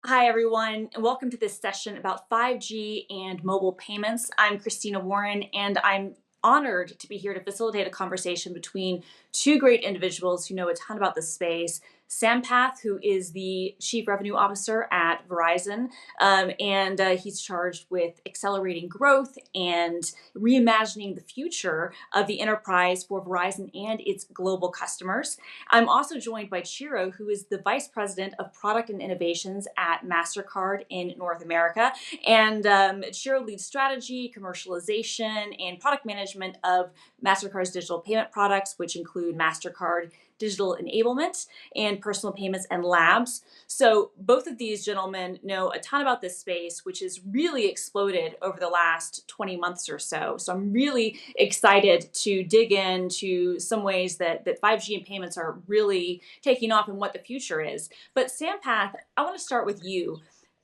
Hi, everyone, and welcome to this session about 5G and mobile payments. I'm Christina Warren, and I'm honored to be here to facilitate a conversation between two great individuals who know a ton about the space. Sampath, who is the Chief Revenue Officer at Verizon, and he's charged with accelerating growth and reimagining the future of the enterprise for Verizon and its global customers. I'm also joined by Chiro, who is the Vice President of Product and Innovations at Mastercard in North America. And Chiro leads strategy, commercialization, and product management of Mastercard's digital payment products, which include Mastercard Digital Enablement and Personal Payments and Labs. So both of these gentlemen know a ton about this space, which has really exploded over the last 20 months or so. So I'm really excited to dig into some ways that 5G and payments are really taking off and what the future is. But Sampath, I want to start with you.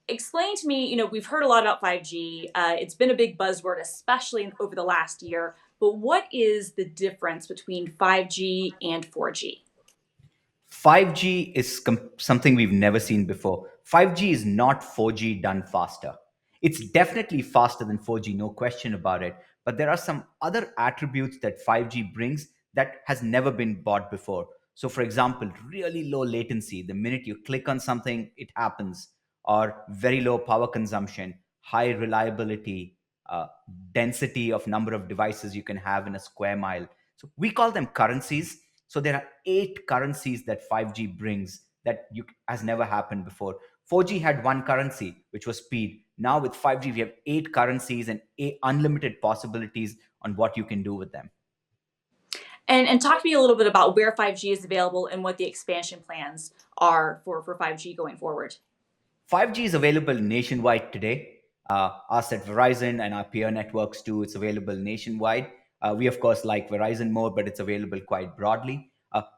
Explain to me, we've heard a lot about 5G. It's been a big buzzword, especially over the last year. But what is the difference between 5G and 4G? 5G is something we've never seen before. 5G is not 4G done faster. It's definitely faster than 4G, no question about it. But there are some other attributes that 5G brings that has never been bought before. So, for example, really low latency. The minute you click on something, it happens. Or very low power consumption, high reliability, uh, density of number of devices you can have in a square mile. So we call them currencies. So there are 8 currencies that 5G brings that has never happened before. 4G had one currency, which was speed. Now with 5G, we have 8 currencies and unlimited possibilities on what you can do with them. And talk to me a little bit about where 5G is available and what the expansion plans are for 5G going forward. 5G is available nationwide today. Us at Verizon and our peer networks too, it's available nationwide. We, of course, like Verizon more, but it's available quite broadly.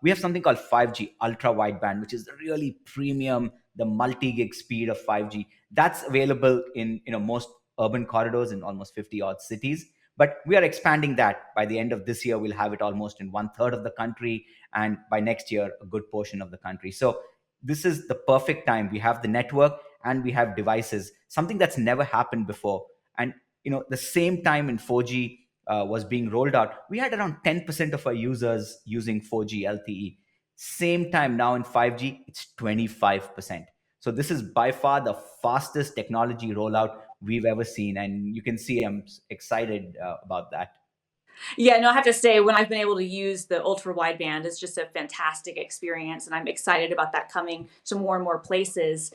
We have something called 5G ultra wideband, which is really premium, the multi-gig speed of 5G. That's available in most urban corridors in almost 50 odd cities. But we are expanding that. By the end of this year, we'll have it almost in one third of the country, and by next year, a good portion of the country. So this is the perfect time. We have the network and we have devices, something that's never happened before. And the same time in 4G was being rolled out, we had around 10% of our users using 4G LTE. Same time now in 5G, it's 25%. So this is by far the fastest technology rollout we've ever seen, and you can see I'm excited about that. Yeah, no, I have to say, when I've been able to use the ultra wideband, it's just a fantastic experience, and I'm excited about that coming to more and more places.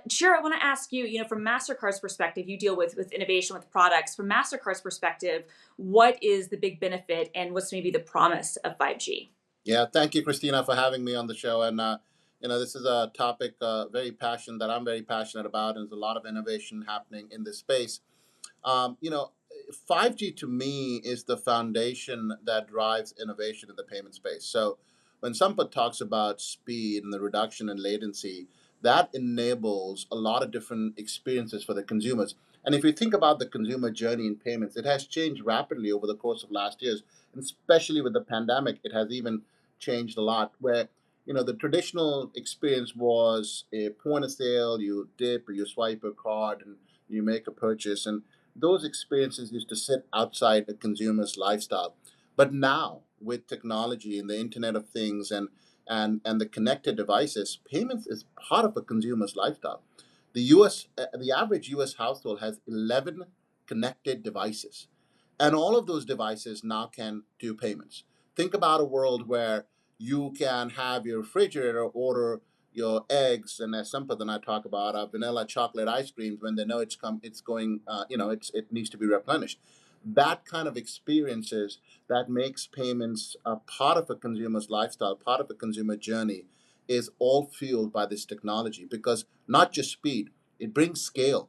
Shira, I want to ask you, from Mastercard's perspective, you deal with innovation with products. From Mastercard's perspective, what is the big benefit and what's maybe the promise of 5G? Yeah, thank you, Christina, for having me on the show. And this is a topic that I'm very passionate about, and there's a lot of innovation happening in this space. Um, you know, 5G to me is the foundation that drives innovation in the payment space. So when Sampath talks about speed and the reduction in latency, that enables a lot of different experiences for the consumers. And if you think about the consumer journey in payments, it has changed rapidly over the course of last years, and especially with the pandemic, it has even changed a lot. Where the traditional experience was a point of sale, you dip or you swipe a card and you make a purchase, and those experiences used to sit outside the consumer's lifestyle. But now, with technology and the Internet of Things and the connected devices, payments is part of a consumer's lifestyle. The average U.S. household has 11 connected devices, and all of those devices now can do payments. Think about a world where you can have your refrigerator order your eggs, and as Sampath and I talk about, vanilla chocolate ice creams when they know it's going, it needs to be replenished. That kind of experiences that makes payments a part of a consumer's lifestyle, part of a consumer journey, is all fueled by this technology, because not just speed, it brings scale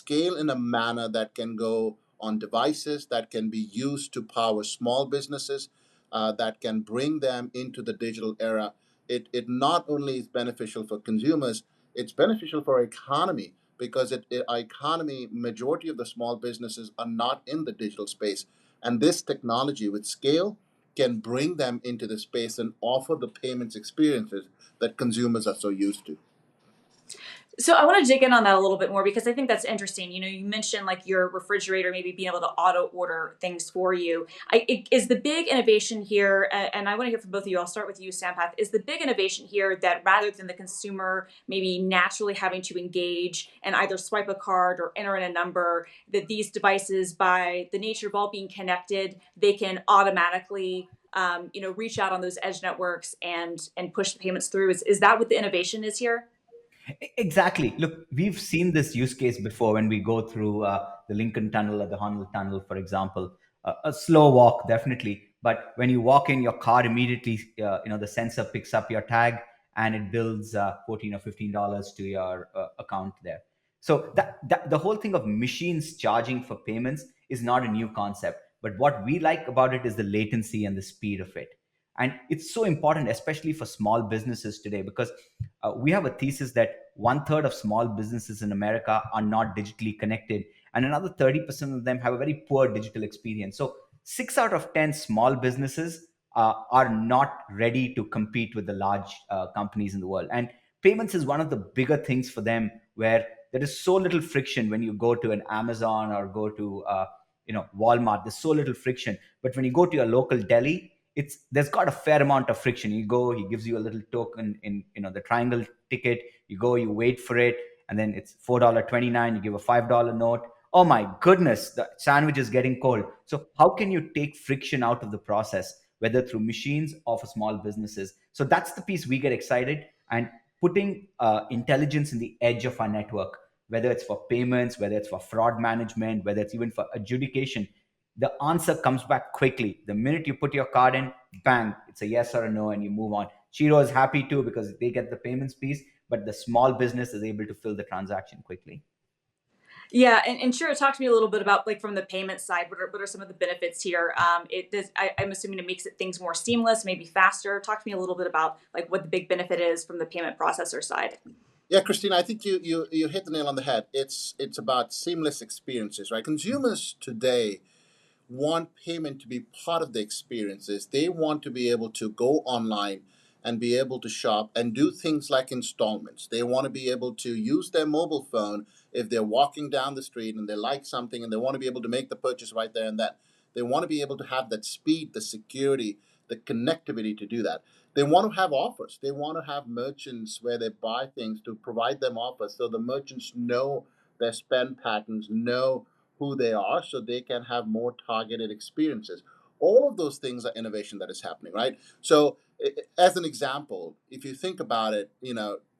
in a manner that can go on devices that can be used to power small businesses, that can bring them into the digital era. It not only is beneficial for consumers, it's beneficial for our economy, because our economy, majority of the small businesses are not in the digital space. And this technology with scale can bring them into the space and offer the payments experiences that consumers are so used to. So I want to dig in on that a little bit more because I think that's interesting. You mentioned like your refrigerator maybe being able to auto order things for you. Is the big innovation here, and I want to hear from both of you. I'll start with you, Sampath. Is the big innovation here that rather than the consumer maybe naturally having to engage and either swipe a card or enter in a number, that these devices, by the nature of all being connected, they can automatically reach out on those edge networks and push the payments through? Is that what the innovation is here? Exactly. Look, we've seen this use case before when we go through the Lincoln Tunnel or the Honnold Tunnel, for example. A slow walk, definitely. But when you walk in, your car immediately, the sensor picks up your tag and it builds $14 or $15 to your account there. So that the whole thing of machines charging for payments is not a new concept. But what we like about it is the latency and the speed of it. And it's so important, especially for small businesses today, because we have a thesis that one third of small businesses in America are not digitally connected, and another 30% of them have a very poor digital experience. So, 6 out of 10 small businesses are not ready to compete with the large companies in the world. And payments is one of the bigger things for them, where there is so little friction when you go to an Amazon or go to Walmart. There's so little friction, but when you go to your local deli, there's got a fair amount of friction. You go, he gives you a little token in the triangle ticket. You go, you wait for it, and then it's $4.29. You give a $5 note. Oh my goodness, the sandwich is getting cold. So how can you take friction out of the process, whether through machines or for small businesses? So that's the piece we get excited, and putting intelligence in the edge of our network, whether it's for payments, whether it's for fraud management, whether it's even for adjudication, the answer comes back quickly. The minute you put your card in, bang, it's a yes or a no, and you move on. Chiro is happy too because they get the payments piece, but the small business is able to fill the transaction quickly. Yeah, and Shira, talk to me a little bit about like from the payment side. What are some of the benefits here? It does. I'm assuming it makes things more seamless, maybe faster. Talk to me a little bit about like what the big benefit is from the payment processor side. Yeah, Christina, I think you hit the nail on the head. It's about seamless experiences, right? Consumers today want payment to be part of the experiences. They want to be able to go online and be able to shop and do things like installments. They want to be able to use their mobile phone if they're walking down the street and they like something and they want to be able to make the purchase right there and then. They want to be able to have that speed, the security, the connectivity to do that. They want to have offers. They want to have merchants where they buy things to provide them offers so the merchants know their spend patterns, know who they are so they can have more targeted experiences. All of those things are innovation that is happening, right? So, as an example, if you think about it,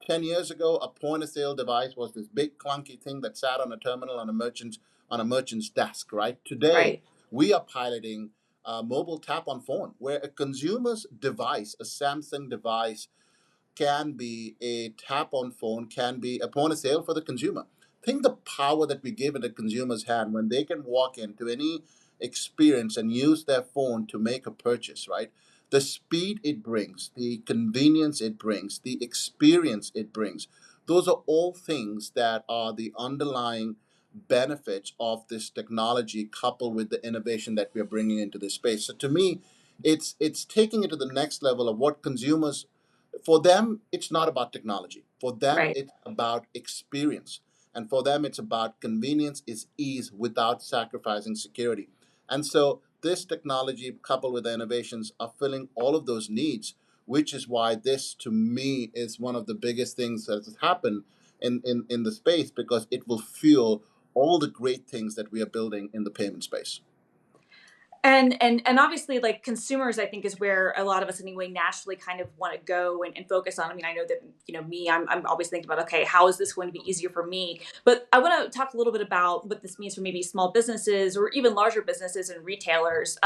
10 years ago, a point of sale device was this big clunky thing that sat on a terminal on a merchant's desk, right? Today, Right. we are piloting mobile tap on phone, where a consumer's device, a Samsung device, can be a tap on phone, can be a point of sale for the consumer. Think the power that we give in the consumer's hand when they can walk into any experience and use their phone to make a purchase, right? The speed it brings, the convenience it brings, the experience it brings. Those are all things that are the underlying benefits of this technology coupled with the innovation that we're bringing into this space. So to me, it's taking it to the next level of what consumers, for them, it's not about technology. For them, Right. it's about experience. And for them, it's about convenience, is ease without sacrificing security. And so this technology coupled with the innovations are filling all of those needs, which is why this to me is one of the biggest things that has happened in the space, because it will fuel all the great things that we are building in the payment space. And obviously, like consumers, I think is where a lot of us anyway naturally kind of want to go and focus on. I mean, I know that me, I'm always thinking about, okay, how is this going to be easier for me? But I want to talk a little bit about what this means for maybe small businesses or even larger businesses and retailers.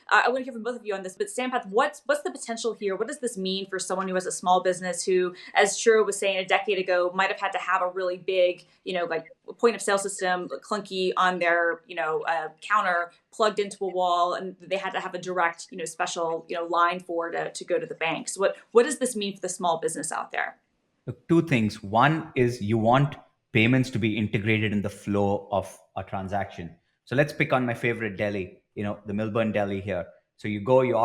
I want to hear from both of you on this. But Sampath, what's the potential here? What does this mean for someone who has a small business who, as Chiro was saying a decade ago, might have had to have a really big, like point of sale system clunky on their counter plugged into a wall, and they had to have a direct special line for to go to the bank. So what does this mean for the small business out there? Look, two things. One is you want payments to be integrated in the flow of a transaction. So let's pick on my favorite deli, the Milburn Deli here. So you go, you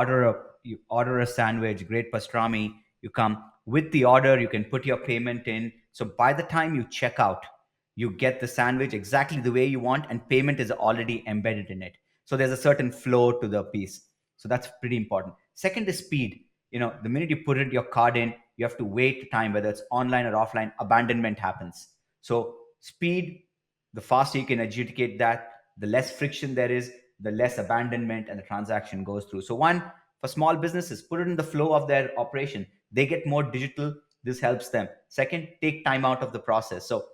order a sandwich, great pastrami. You come with the order. You can put your payment in. So by the time you check out, you get the sandwich exactly the way you want, and payment is already embedded in it. So there's a certain flow to the piece. So that's pretty important. Second is speed. The minute you put your card in, you have to wait time, whether it's online or offline, abandonment happens. So speed, the faster you can adjudicate that, the less friction there is, the less abandonment, and the transaction goes through. So one, for small businesses, put it in the flow of their operation. They get more digital. This helps them. Second, take time out of the process. So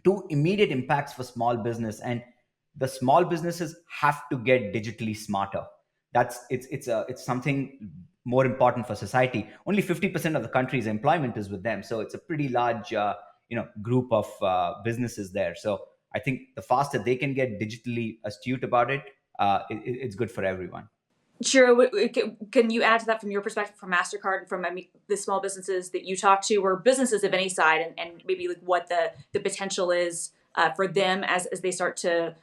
two immediate impacts for small business, and the small businesses have to get digitally smarter. It's something more important for society. Only 50% of the country's employment is with them, so it's a pretty large group of businesses there. So I think the faster they can get digitally astute about it, it's good for everyone. Chiro, can you add to that from your perspective, from Mastercard and from the small businesses that you talk to, or businesses of any side, and maybe like what the potential is for them as they start to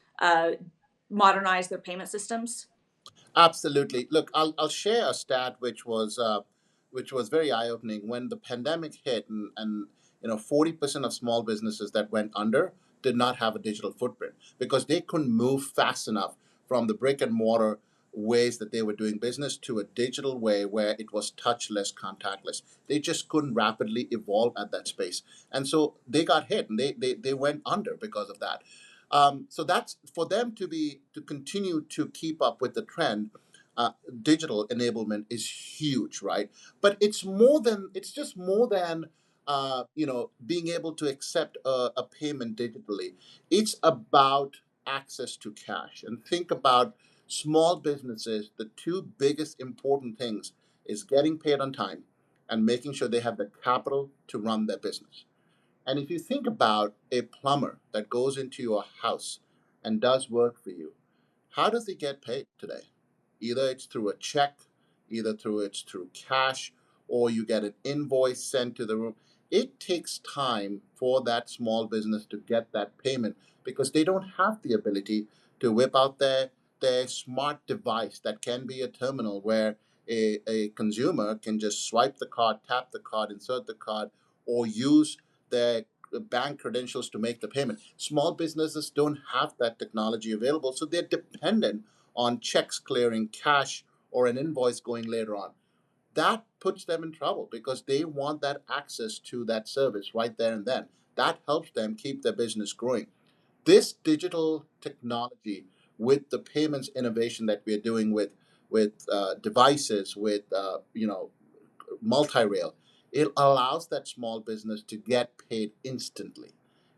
modernize their payment systems? Absolutely. Look, I'll share a stat which was very eye opening when the pandemic hit, and 40% of small businesses that went under did not have a digital footprint because they couldn't move fast enough from the brick and mortar ways that they were doing business to a digital way where it was touchless, contactless. They just couldn't rapidly evolve at that space, and so they got hit, and they went under because of that. So that's for them to continue to keep up with the trend. Digital enablement is huge, right? But it's just more than being able to accept a payment digitally. It's about access to cash. And think about small businesses. The two biggest important things is getting paid on time and making sure they have the capital to run their business. And if you think about a plumber that goes into your house and does work for you, how does he get paid today? Either it's through a check, either it's through cash, or you get an invoice sent to the room. It takes time for that small business to get that payment because they don't have the ability to whip out their smart device that can be a terminal where a consumer can just swipe the card, tap the card, insert the card, or use their bank credentials to make the payment. Small businesses don't have that technology available, so they're dependent on checks clearing, cash, or an invoice going later on. That puts them in trouble because they want that access to that service right there and then. That helps them keep their business growing. This digital technology with the payments innovation that we're doing with devices, with multi-rail, it allows that small business to get paid instantly.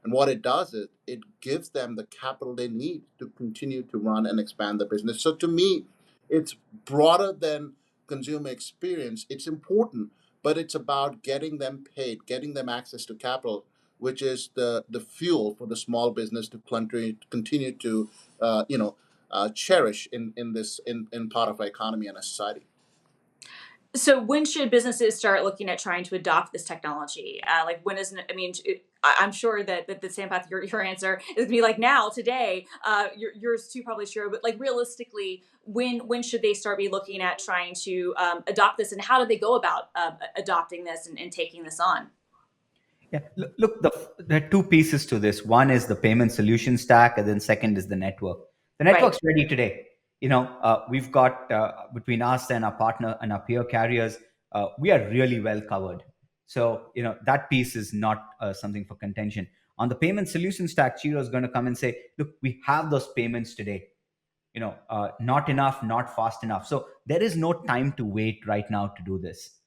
And what it does is it gives them the capital they need to continue to run and expand the business. So to me, it's broader than consumer experience. It's important, but it's about getting them paid, getting them access to capital, which is the fuel for the small business to continue to cherish in part of our economy and our society. So when should businesses start looking at trying to adopt this technology? Like when isn't it? I mean, I'm sure that the Sampath, your answer is gonna be like now, today. Yours too, probably sure. But like realistically, when should they start be looking at trying to adopt this, and how do they go about adopting this and taking this on? Yeah, look, there are two pieces to this. One is the payment solution stack, and then second is the network. The Right. network's ready today. We've got between us and our partner and our peer carriers, we are really well covered. So that piece is not something for contention. On the payment solution stack, Chiro is going to come and say, look, we have those payments today. Not enough, not fast enough. So there is no time to wait right now to do this,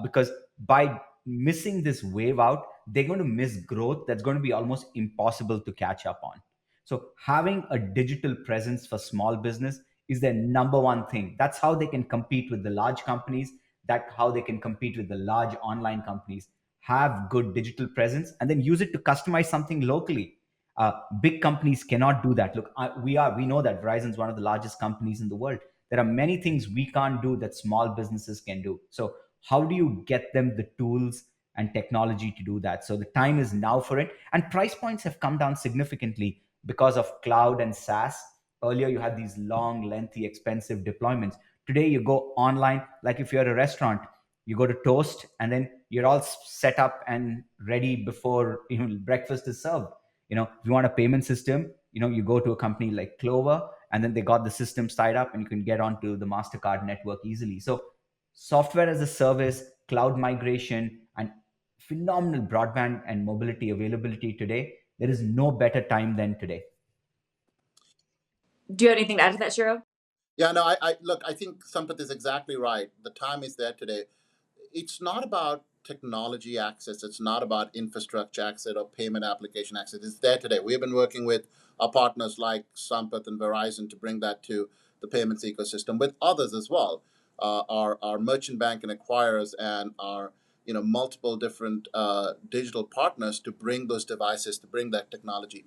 because by missing this wave out, they're going to miss growth that's going to be almost impossible to catch up on. So having a digital presence for small business is their number one thing. That's how they can compete with the large companies. That how they can compete with the large online companies. Have good digital presence and then use it to customize something locally. Big companies cannot do that. Look, we know that Verizon is one of the largest companies in the world. There are many things we can't do that small businesses can do. So how do you get them the tools and technology to do that? So the time is now for it. And price points have come down significantly because of cloud and SaaS. Earlier, you had these long, lengthy, expensive deployments. Today, you go online, like if you're a restaurant, you go to Toast, and then you're all set up and ready before breakfast is served. If you want a payment system, you go to a company like Clover, and then they got the systems tied up, and you can get onto the Mastercard network easily. So software as a service, cloud migration, and phenomenal broadband and mobility availability today, there is no better time than today. Do you have anything to add to that, Chiro? Yeah, no, I look, I think Sampath is exactly right. The time is there today. It's not about technology access. It's not about infrastructure access or payment application access. It's there today. We've been working with our partners like Sampath and Verizon to bring that to the payments ecosystem, with others as well. Our merchant bank and acquirers, and our multiple different digital partners, to bring those devices, to bring that technology.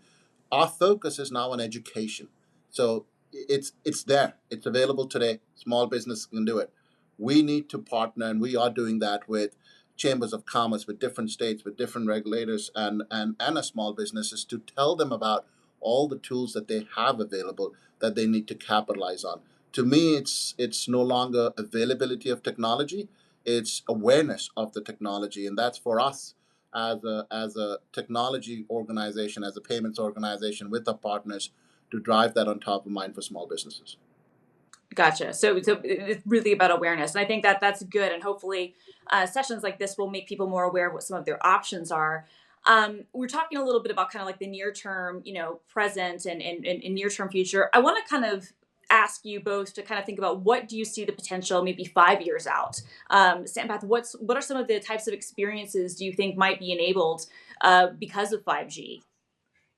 Our focus is now on education. So it's there. It's available today. Small business can do it. We need to partner, and we are doing that with chambers of commerce, with different states, with different regulators, and a small businesses, to tell them about all the tools that they have available that they need to capitalize on. To me, it's no longer availability of technology; it's awareness of the technology, and that's for us as a technology organization, as a payments organization, with our partners, to drive that on top of mind for small businesses. Gotcha. So it's really about awareness, and I think that that's good. And hopefully, sessions like this will make people more aware of what some of their options are. We're talking a little bit about kind of like the near term, present and near term future. I want to kind of ask you both to kind of think about, what do you see the potential maybe 5 years out? Sampath, what are some of the types of experiences do you think might be enabled because of 5G?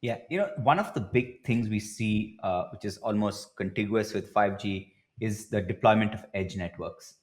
Yeah, one of the big things we see, which is almost contiguous with 5G, is the deployment of edge networks.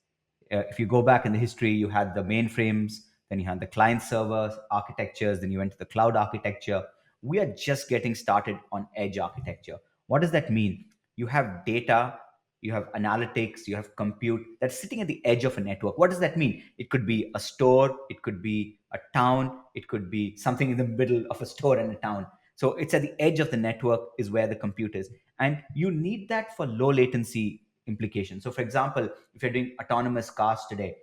If you go back in the history, you had the mainframes, then you had the client server architectures, then you went to the cloud architecture. We are just getting started on edge architecture. What does that mean? You have data, you have analytics, you have compute that's sitting at the edge of a network. What does that mean? It could be a store, it could be a town, it could be something in the middle of a store and a town. So it's at the edge of the network is where the compute is. And you need that for low latency implications. So for example, if you're doing autonomous cars today,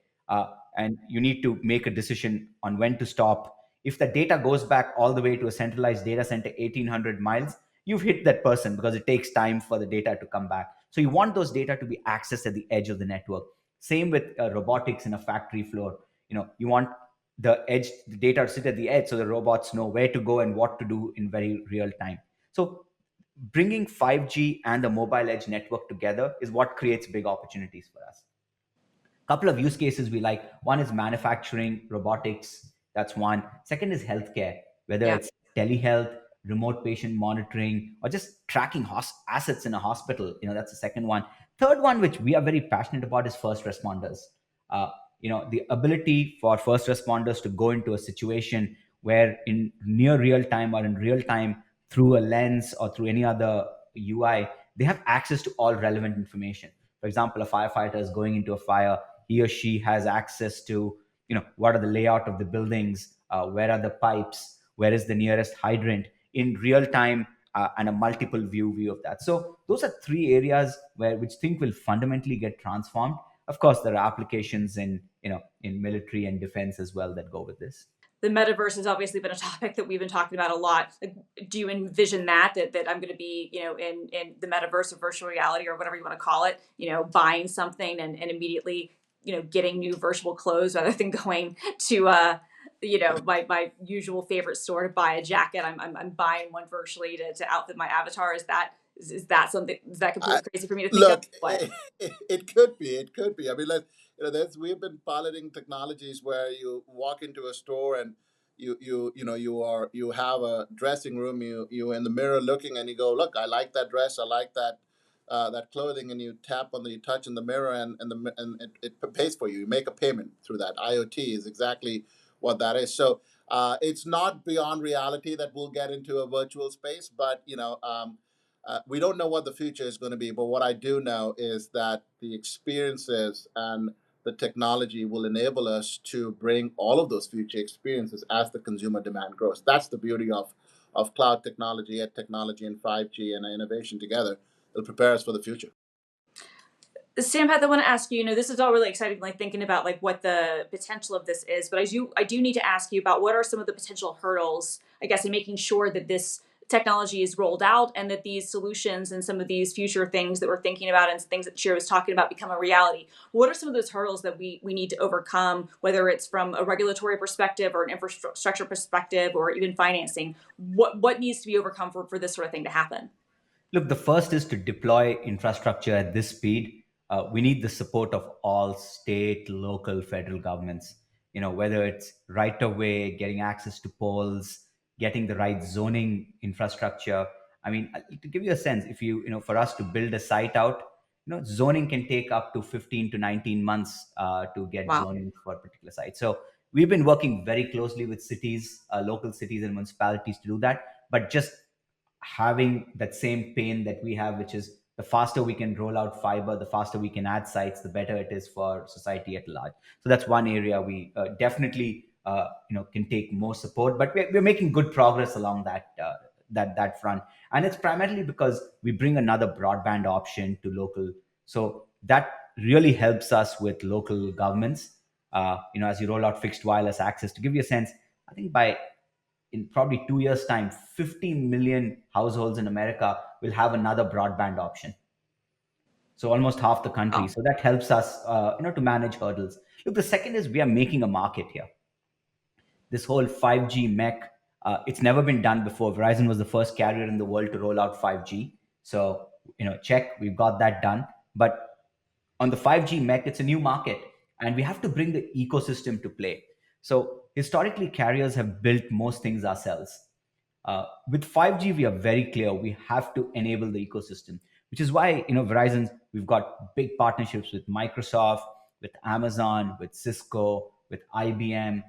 and you need to make a decision on when to stop, if the data goes back all the way to a centralized data center 1800 miles, you've hit that person, because it takes time for the data to come back. So you want those data to be accessed at the edge of the network. Same with robotics in a factory floor. You want the data to sit at the edge, so the robots know where to go and what to do in very real time. So bringing 5G and the mobile edge network together is what creates big opportunities for us. Couple of use cases we like. One is manufacturing, robotics. That's one. Second is healthcare, whether Yeah. it's telehealth, remote patient monitoring, or just tracking assets in a hospital. That's the second one. Third one, which we are very passionate about, is first responders. Uh, the ability for first responders to go into a situation where, in near real time or in real time, through a lens or through any other UI, they have access to all relevant information. For example, a firefighter is going into a fire. He or she has access to, what are the layout of the buildings, where are the pipes, where is the nearest hydrant in real time, and a multiple view of that. So those are three areas which think will fundamentally get transformed. Of course, there are applications in military and defense as well that go with this. The metaverse has obviously been a topic that we've been talking about a lot. Like, do you envision that I'm going to be, in the metaverse or virtual reality or whatever you want to call it, buying something and immediately, getting new virtual clothes rather than going to, my usual favorite store to buy a jacket. I'm buying one virtually to outfit my avatar. Is that something? Is that completely crazy for me to think of? Look, What? it could be. It could be. I mean, we've been piloting technologies where you walk into a store, and you have a dressing room. You in the mirror looking, and you go, look, I like that dress. I like that clothing, and you touch in the mirror, and it pays for you. You make a payment through that. IoT is exactly what that is. So it's not beyond reality that we'll get into a virtual space, but we don't know what the future is going to be, but what I do know is that the experiences and the technology will enable us to bring all of those future experiences as the consumer demand grows. That's the beauty of cloud technology, ed technology, and 5G and innovation together. It'll prepare us for the future. Sampath, I want to ask you, this is all really exciting, like thinking about like what the potential of this is, but I do need to ask you about what are some of the potential hurdles, I guess, in making sure that this technology is rolled out and that these solutions and some of these future things that we're thinking about and things that Chiro was talking about become a reality. What are some of those hurdles that we need to overcome, whether it's from a regulatory perspective or an infrastructure perspective or even financing? What needs to be overcome for this sort of thing to happen? Look, the first is to deploy infrastructure at this speed. We need the support of all state, local, federal governments. Whether it's right of way, getting access to poles, getting the right zoning infrastructure. I mean, to give you a sense, if for us to build a site out, zoning can take up to 15 to 19 months to get Wow. zoning for a particular site. So we've been working very closely with cities, local cities and municipalities to do that. But just having that same pain that we have, which is the faster we can roll out fiber, the faster we can add sites, the better it is for society at large. So that's one area we definitely can take more support, but we're making good progress along that front. And it's primarily because we bring another broadband option to local, so that really helps us with local governments. As you roll out fixed wireless access, to give you a sense, I think by in probably 2 years' time, 50 million households in America will have another broadband option. So almost half the country. Oh. So that helps us, to manage hurdles. Look, the second is we are making a market here. This whole 5G MEC, it's never been done before. Verizon was the first carrier in the world to roll out 5G. So, check, we've got that done. But on the 5G MEC, it's a new market, and we have to bring the ecosystem to play. So historically, carriers have built most things ourselves. With 5G, we are very clear we have to enable the ecosystem, which is why Verizon's we've got big partnerships with Microsoft, with Amazon, with Cisco, with IBM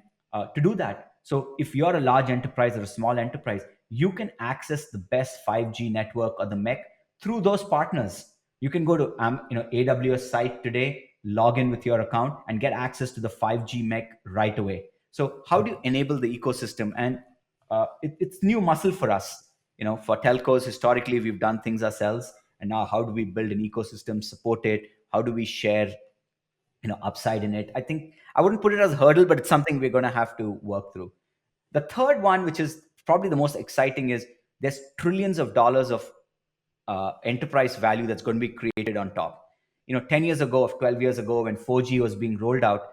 to do that. So if you're a large enterprise or a small enterprise, you can access the best 5G network or the MEC through those partners. You can go to AWS site today, log in with your account, and get access to the 5G MEC right away. So how do you enable the ecosystem? And it's new muscle for us. For telcos, historically, we've done things ourselves. And now how do we build an ecosystem, support it? How do we share, upside in it? I think I wouldn't put it as a hurdle, but it's something we're going to have to work through. The third one, which is probably the most exciting, is there's trillions of dollars of enterprise value that's going to be created on top. 10 years ago, or 12 years ago, when 4G was being rolled out,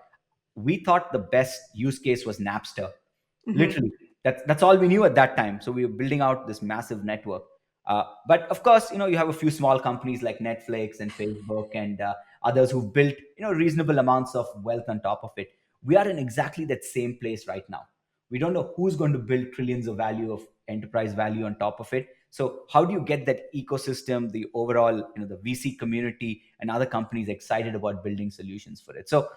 we thought the best use case was Napster. Mm-hmm. Literally, that's all we knew at that time. So we were building out this massive network. But of course, you have a few small companies like Netflix and Facebook and others who've built reasonable amounts of wealth on top of it. We are in exactly that same place right now. We don't know who's going to build trillions of value of enterprise value on top of it. So how do you get that ecosystem, the overall, the VC community and other companies excited about building solutions for it? So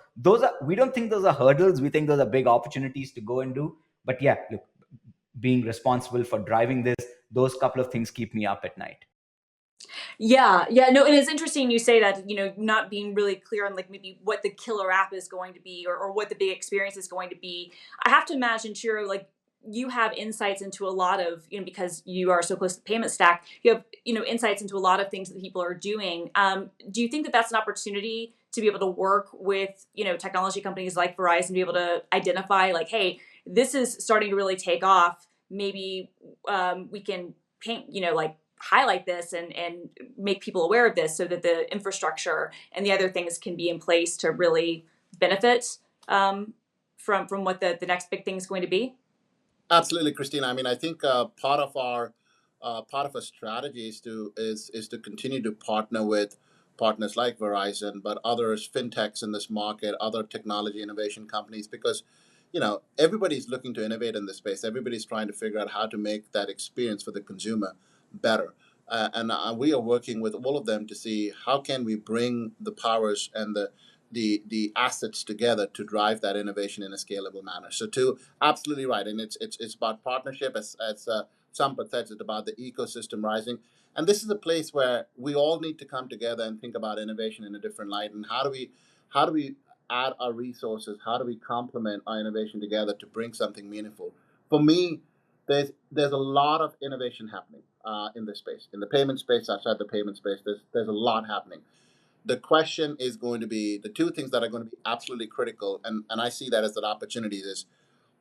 we don't think those are hurdles. We think those are big opportunities to go and do. But yeah, look, being responsible for driving this, those couple of things keep me up at night. Yeah, no, and it's interesting you say that, not being really clear on like maybe what the killer app is going to be or what the big experience is going to be. I have to imagine, Chiro, like you have insights into a lot of, because you are so close to the payment stack, you have, insights into a lot of things that people are doing. Do you think that that's an opportunity to be able to work with, technology companies like Verizon to be able to identify like, hey, this is starting to really take off. Maybe we can paint, like highlight this and make people aware of this so that the infrastructure and the other things can be in place to really benefit from what the next big thing is going to be? Absolutely, Christina. I mean, I think part of our strategy is to continue to partner with partners like Verizon, but others, fintechs in this market, other technology innovation companies, because everybody's looking to innovate in this space. Everybody's trying to figure out how to make that experience for the consumer better. And we are working with all of them to see how can we bring the powers and the assets together to drive that innovation in a scalable manner. So, to absolutely right, and it's about partnership, as Sampath said, it's about the ecosystem rising, and this is a place where we all need to come together and think about innovation in a different light, and how do we add our resources, how do we complement our innovation together to bring something meaningful. For me, there's a lot of innovation happening in this space, in the payment space, outside the payment space. There's a lot happening. The question is going to be the two things that are going to be absolutely critical, and I see that as an opportunity is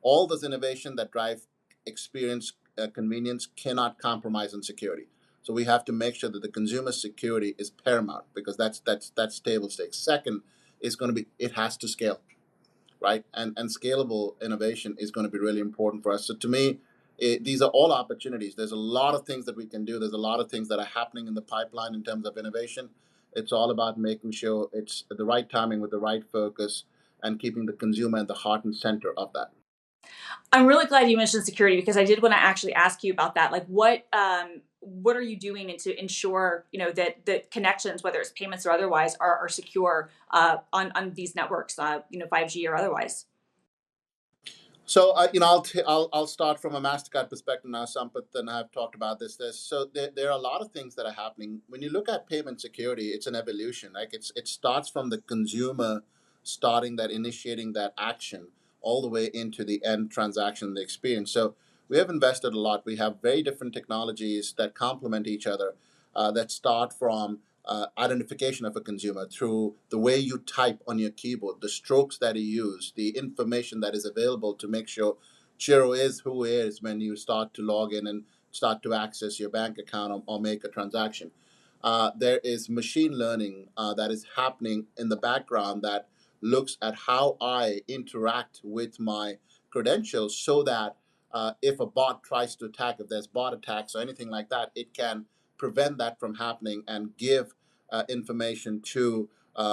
all this innovation that drive experience, convenience cannot compromise on security. So we have to make sure that the consumer security is paramount because that's table stakes. Second is going to be it has to scale, right? And scalable innovation is going to be really important for us. So to me, these are all opportunities. There's a lot of things that we can do. There's a lot of things that are happening in the pipeline in terms of innovation. It's all about making sure it's the right timing with the right focus and keeping the consumer at the heart and center of that. I'm really glad you mentioned security because I did want to actually ask you about that. Like, what are you doing to ensure that the connections, whether it's payments or otherwise, are secure on these networks, 5G or otherwise? So I'll start from a Mastercard perspective now. Sampath and I have talked about this. So there are a lot of things that are happening. When you look at payment security, it's an evolution. Like it starts from the consumer starting that initiating that action all the way into the end transaction, the experience. So we have invested a lot. We have very different technologies that complement each other. That start from identification of a consumer through the way you type on your keyboard, the strokes that you use, the information that is available to make sure Chiro is who he is when you start to log in and start to access your bank account or make a transaction. There is machine learning that is happening in the background that looks at how I interact with my credentials so that if a bot tries to attack, if there's bot attacks or anything like that, it can prevent that from happening and give information to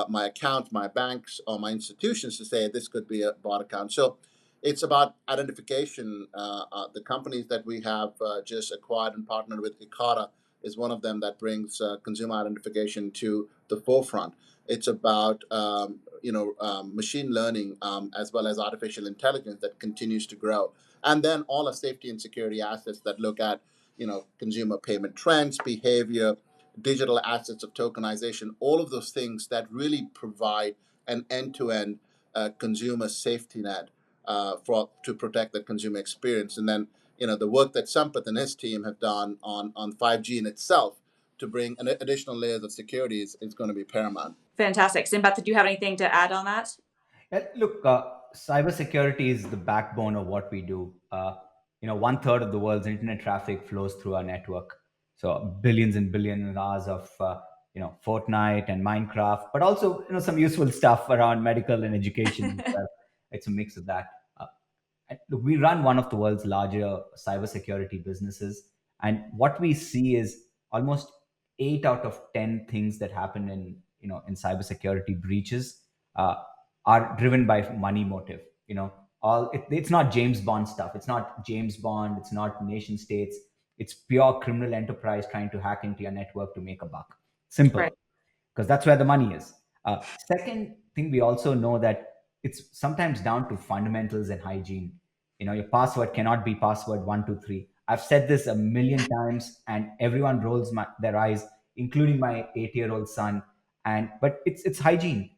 my account, my banks, or my institutions to say this could be a bot account. So it's about identification. The companies that we have just acquired and partnered with, Aikat is one of them that brings consumer identification to the forefront. It's about machine learning as well as artificial intelligence that continues to grow, and then all of safety and security assets that look at consumer payment trends, behavior, digital assets of tokenization, all of those things that really provide an end-to-end consumer safety net to protect the consumer experience. And then the work that Sampath and his team have done on 5G in itself to bring an additional layers of security is going to be paramount. Fantastic. Sampath, did you have anything to add on that? Yeah, look, cybersecurity is the backbone of what we do. One third of the world's internet traffic flows through our network. So billions and billions of hours of Fortnite and Minecraft, but also some useful stuff around medical and education as well. It's a mix of that. And look, we run one of the world's larger cybersecurity businesses, and what we see is almost 8 out of 10 things that happen in cybersecurity breaches uh, are driven by money motive. It's not James Bond stuff. It's not James Bond. It's not nation states. It's pure criminal enterprise trying to hack into your network to make a buck. Simple, Right. because that's where the money is. Second thing, we also know that it's sometimes down to fundamentals and hygiene. Your password cannot be password 123. I've said this a million times, and everyone rolls their eyes, including my 8-year-old son. But it's hygiene.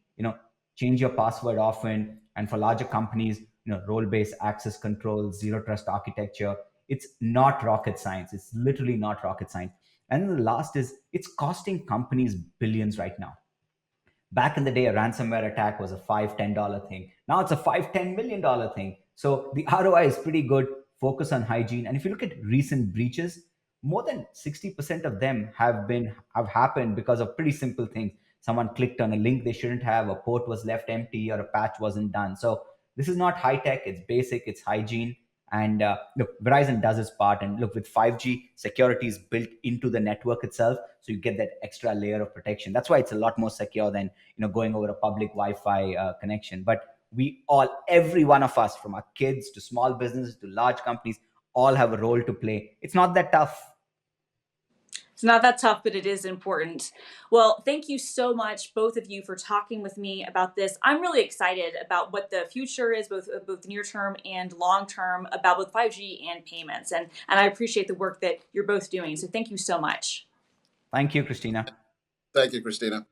Change your password often, and for larger companies, role-based access control, zero trust architecture. It's not rocket science. It's literally not rocket science. And then the last is it's costing companies billions right now. Back in the day, a ransomware attack was a $5-10 thing. Now it's a $5-10 million thing. So the ROI is pretty good. Focus on hygiene. And if you look at recent breaches, more than 60% of them have happened because of pretty simple things. Someone clicked on a link they shouldn't have, a port was left empty, or a patch wasn't done. So this is not high tech, it's basic, it's hygiene. And look, Verizon does its part. And look, with 5G, security is built into the network itself, so you get that extra layer of protection. That's why it's a lot more secure than going over a public Wi-Fi connection. But every one of us, from our kids to small businesses to large companies, all have a role to play. It's not that tough. It's not that tough, but it is important. Well, thank you so much, both of you, for talking with me about this. I'm really excited about what the future is, both near term and long term, about both 5G and payments. And I appreciate the work that you're both doing. So thank you so much. Thank you, Christina. Thank you, Christina.